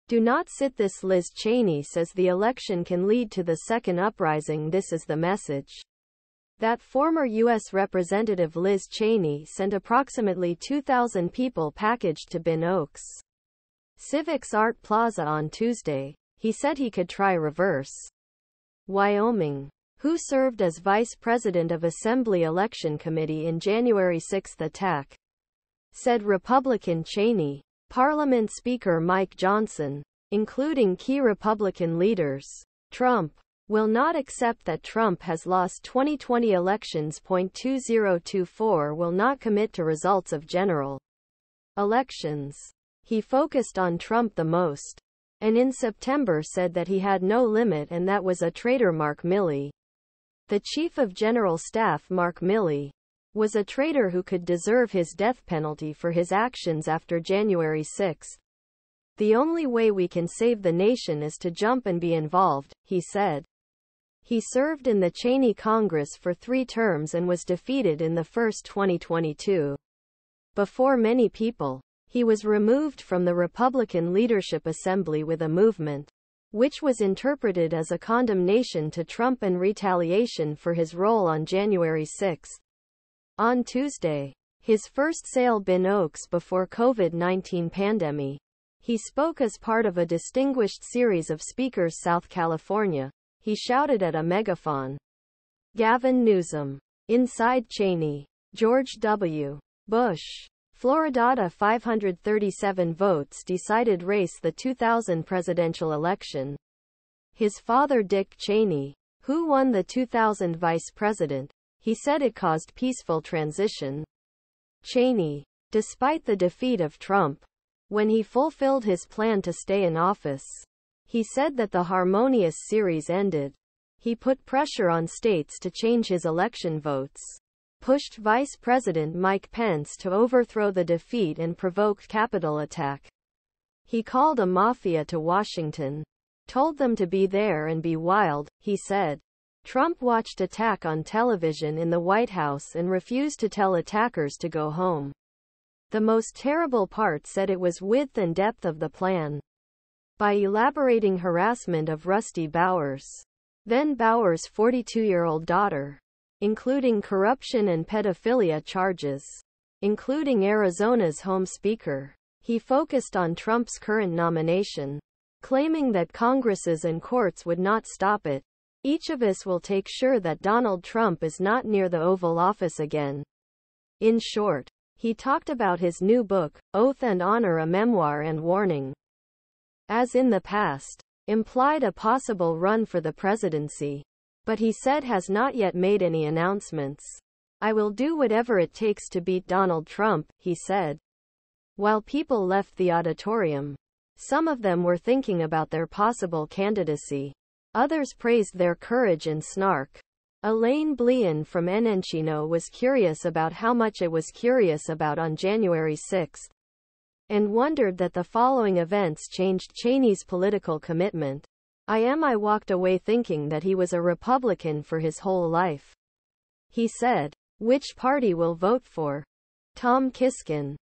Do not sit this. Liz Cheney says the election can lead to the second uprising. This is the message that former U.S. Representative Liz Cheney sent approximately 2,000 people packaged to Oaks Civics Art Plaza on Tuesday. He said he could try reverse. Wyoming, who served as Vice President of Assembly Election Committee in January 6 attack, said Republican Cheney. Parliament Speaker Mike Johnson, including key Republican leaders, Trump will not accept that Trump has lost 2020 elections. 2024 will not commit to results of general elections. He focused on Trump the most, and in September said that he had no limit and that was a traitor. Mark Milley, the Chief of General Staff Mark Milley, was a traitor who could deserve his death penalty for his actions after January 6. The only way we can save the nation is to jump and be involved, he said. He served in the Cheney Congress for 3 terms and was defeated in the first 2022. Before many people, he was removed from the Republican Leadership Assembly with a movement, which was interpreted as a condemnation to Trump and retaliation for his role on January 6. On Tuesday, his first sale Oaks before COVID-19 pandemi, he spoke as part of a distinguished series of speakers. South California. He shouted at a megaphon. Gavin Newsom, inside Cheney. George W. Bush, Florida. 537 votes decided race the 2000 presidential election. His father Dick Cheney, who won the 2000 vice president, he said it caused peaceful transition. Cheney, despite the defeat of Trump, when he fulfilled his plan to stay in office, he said that the harmonious series ended. He put pressure on states to change his election votes, pushed Vice President Mike Pence to overthrow the defeat and provoked Capitol attack. He called a mafia to Washington, told them to be there and be wild, he said. Trump watched attack on television in the White House and refused to tell attackers to go home. The most terrible part, said, it was width and depth of the plan. By elaborating harassment of Rusty Bowers, then Bowers' 42-year-old daughter, including corruption and pedophilia charges, including Arizona's home speaker. He focused on Trump's current nomination, claiming that Congresses and courts would not stop it. Each of us will take sure that Donald Trump is not near the Oval Office again. In short, he talked about his new book, Oath and Honor, a memoir, and warning, as in the past, implied a possible run for the presidency, but he said has not yet made any announcements. I will do whatever it takes to beat Donald Trump, he said. While people left the auditorium, some of them were thinking about their possible candidacy. Others praised their courage and snark. Elaine Blien from Encino was curious about how much it was curious about on January 6, and wondered that the following events changed Cheney's political commitment. I walked away thinking that he was a Republican for his whole life. He said, which party will vote for Tom Kiskin?